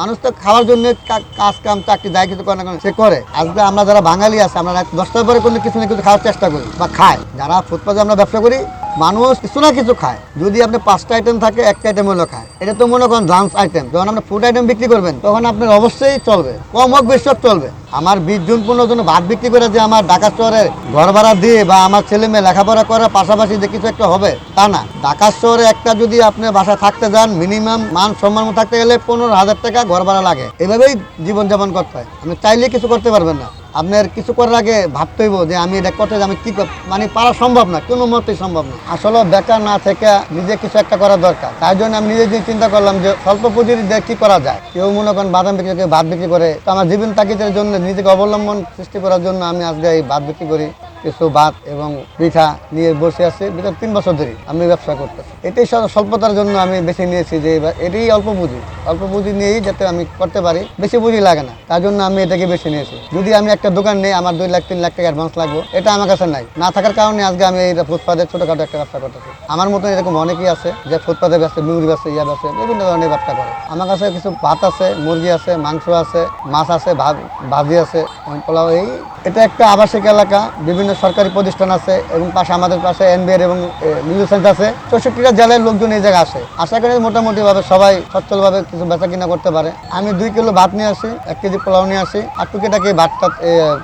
মানুষ তো খাওয়ার জন্য কাজ কাম চাকরি দায় কিছু করে না সে করে। আজকে আমরা যারা বাঙালি আছে আমরা 10টার পরে কোনো কিছু না কিছু খাওয়ার চেষ্টা করি বা খাই। যারা ফুটপাতে আমরা ব্যবসা করি মানুষ কিছু না কিছু খায়। যদি আপনি 5টা আইটেম থাকে একটা আইটেম হলো খায়, এটা তো মনে করেন লাঞ্চ আইটেম। যখন আপনি ফুড আইটেম বিক্রি করবেন তখন আপনার অবশ্যই চলবে, কম হোক বেশি হোক চলবে। আমার 20 জন 15 জন ভাত বিক্রি করে যে আমার ঢাকা শহরে ঘর ভাড়া দিয়ে বা আমার ছেলে মেয়ে লেখাপড়া করার পাশাপাশি যে কিছু একটা হবে তা না। ঢাকা শহরে একটা যদি আপনি বাসায় থাকতে যান মিনিমাম মান সম্মান থাকতে গেলে 15,000 টাকা ঘর ভাড়া লাগে। এভাবেই জীবনযাপন করতে হয়। আপনি চাইলে কিছু করতে পারবেন না। আপনার কিছু করার আগে ভাবতে হইব যে আমি এটা করতে আমি কি মানে পারা সম্ভব না, কোনো মতেই সম্ভব না। আসলে বেকার না থেকে নিজে কিছু একটা করা দরকার। তাই জন্য আমি নিজে চিন্তা করলাম যে স্বল্প পুঁজির দিয়ে কি করা যায়। কেউ মনে করেন বাদাম বিক্রি করে, ভাত বিক্রি করে। তো আমার জীবন তাগিদের জন্য নিজেকে অবলম্বন সৃষ্টি করার জন্য আমি আজকে এই ভাত বিক্রি করি, কিছু ভাত এবং পিঠা নিয়ে বসে আছি। বিগত 3 বছর ধরে আমি ব্যবসা করতেছি। এটাই স্বল্পতার জন্য আমি বেছে নিয়েছি যে এটাই অল্প পুঁজি নিয়েই যাতে আমি করতে পারি, বেশি পুঁজি লাগে না। তার জন্য আমি এটাকে বেছে নিয়েছি। যদি আমি একটা দোকান নেই আমার 2 লাখ 3 লাখ টাকা অ্যাডভান্স লাগবে, এটা আমার কাছে নাই। না থাকার কারণে আজকে আমি এই ফুটপাতে ছোটখাটো একটা ব্যবসা করতেছি। আমার মতো এরকম অনেকেই আছে যে ফুটপাতে ব্যবসা, মুরগি ব্যবসা, ব্যবসা, বিভিন্ন ধরনের ব্যবসা করে। আমার কাছে কিছু ভাত আছে, মুরগি আছে, মাংস আছে, মাছ আছে, ভাজি আছে, পোলাও। এটা একটা আবাসিক এলাকা, বিভিন্ন সরকারি প্রতিষ্ঠান আছে এবং আমাদের পাশে এনবিআর এবং নিউজ সেন্টার আছে। 64টা জেলার লোকজন এই জায়গায় আসে। আশা করি মোটামুটি ভাবে সবাই সচ্ছলভাবে কিছু বেচা কিনা করতে পারে। আমি 2 কিলো ভাত নিয়ে আসি, 1 কেজি পোলাও নিয়ে আসি, আর টুকিটাকি ভাতটা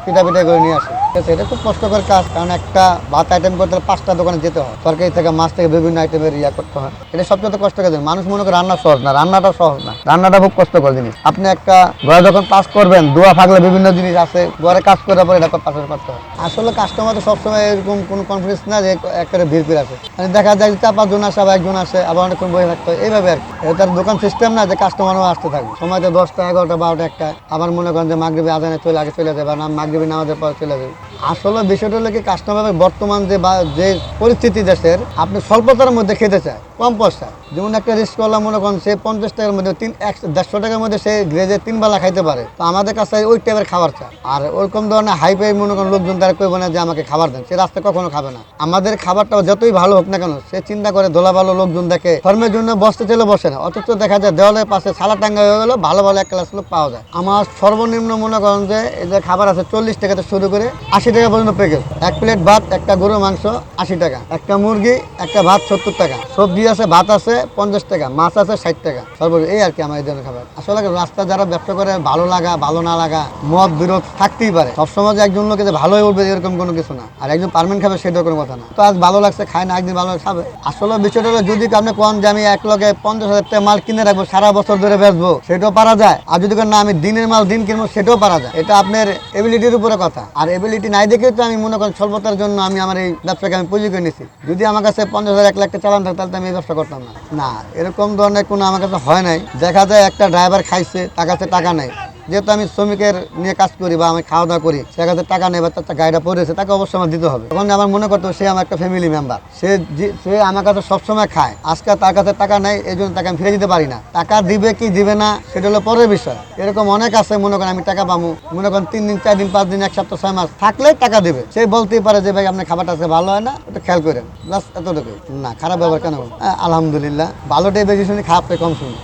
পিঠা করে নিয়ে আসি। এটা খুব কষ্টকর কাজ, কারণ একটা ভাত আইটেম করতে 5টা দোকানে যেতে হয়। তরকারি থেকে মাছ থেকে বিভিন্ন আইটেমের করতে হয়। এটা সবচেয়ে কষ্টকর জিনিস। মানুষ মনে করে রান্না সহজ না, রান্নাটা সহজ না। রান্নাটা খুব কষ্টকর জিনিস। আপনি একটা ঘরে যখন কাজ করবেন, দোয়া থাকলে বিভিন্ন জিনিস আছে, ঘরে কাজ করার পরে এটা পাশে করতে হয়। আসলে কাস্টমার তো সবসময় এরকম কোনো কনফিডেন্স না যে একটা ভিড় আসে। মানে দেখা যায় 4-5 জন আসে, আবার 1 জন আসে, আবার অনেকক্ষণ বসে থাকতে হয়, এইভাবে আর কি। এটার দোকান সিস্টেম না যে কাস্টমারও আসতে থাকবে। সময়তে 10টা 11টা 12টা 1টা, আবার মনে করেন যে মাগরিবে আজানে চলে যাবে, না মাগরিবে নামাজের পর চলে যাবে। আসলে বিষয়টা হলো কি, কাস্টমার বর্তমান যে পরিস্থিতি দেশের, আপনি স্বল্পতার মধ্যে খেতে চায়, কম পয়সা। যেমন একটা রিস্কওয়ালা মনে করেন সে 50 টাকার মধ্যে 150 টাকার মধ্যে সে গ্রেজে 3 বেলা খাইতে পারে। তো আমাদের কাছে ওই টাইপের খাবার চায়। আর ওরকম ধরনের হাইফাই মনে করেন লোকজন তারা কইবে না যে আমাকে খাবার দেন, সে রাস্তায় কখনো খাবে না। আমাদের খাবারটা যতই ভালো হোক না কেন, সে চিন্তা করে দোলা ভালো লোকজন দেখে ধর্মের জন্য বসতে চলে বসে না। অথচ দেখা যায় দেওয়ালের পাশে সালা টাঙ্গা হয়ে গেল, ভালো 1 ক্লাস লোক পাওয়া যায়। আমার সর্বনিম্ন মনে করেন যে এই যে খাবার আছে 40 টাকা থেকে শুরু করে 80 টাকা পর্যন্ত প্যাকেজ। 1 প্লেট ভাত, একটা গরুর মাংস 80 টাকা, একটা মুরগি, একটা ভাত 70 টাকা, সবজি আছে, ভাত আছে 50 টাকা, মাছ আছে 60 টাকা, সর্বোচ্চ। এই আর কি আমার এই ধরনের খাবার। আসলে রাস্তা যারা ব্যবসা করে ভালো লাগা ভালো না লাগা মত বিরোধ থাকতেই পারে। সবসময় যে একজন লোকে যে ভালোই বলবে এরকম কোনো কিছু না, আর একজন পারমেন্ট খাবে সেটা কোনো কথা না। তো আজ ভালো লাগছে খায় না, একদিন ভালো খাবে। আসলে বিষয়টা হলো যদি আপনি কোন যে আমি এক লগে 50,000 টাকা মাল কিনে রাখবো, সারা বছর ধরে বেচবো, সেটাও পারা যায়। আর যদি না আমি দিনের মাল দিন কিনবো, সেটাও পারা যায়। এটা আপনার এবিলিটির উপরে কথা। আর এবিলিটি নাই দেখে তো আমি মনে করেন স্বল্পতার জন্য আমি আমার এই ব্যবসাকে আমি পুঁজি করে নিছি। যদি আমার কাছে 50,000 1 লাখ টাকা চালান থাকতো তাহলে আমি এই ব্যবসা করতাম না। না, এরকম ধরনের কোনো আমার কাছে হয় নাই। দেখা যায় একটা ড্রাইভার খাইছে, তার কাছে টাকা নেই। যেহেতু আমি শ্রমিকের নিয়ে কাজ করি বা আমি খাওয়া দাওয়া করি, সে কাছে টাকা নেই বা তার গাড়িটা পড়েছে, তাকে অবশ্যই আমার দিতে হবে। তখন আমার মনে করতো সে আমার একটা ফ্যামিলি মেম্বার। সে আমার কাছে সবসময় খায়। আজকে তার কাছে টাকা নেই, এই জন্য তাকে আমি ফিরে দিতে পারি না। টাকা দিবে কি দিবে না সেটা হলো পরের বিষয়। এরকম অনেক আছে মনে করেন আমি টাকা পাবো, মনে করেন 3 দিন 4 দিন 5 দিন 1 সপ্তাহ 6 মাস থাকলে টাকা দিবে। সে বলতেই পারে যে ভাই আপনার খাবারটা আছে ভালো হয় না, এটা খেয়াল করেন, প্লাস এতটুকু না। খারাপ ব্যবহার কেন? আলহামদুলিল্লাহ, ভালোটাই বেশি শুনি, খারাপটাই কম শুনি।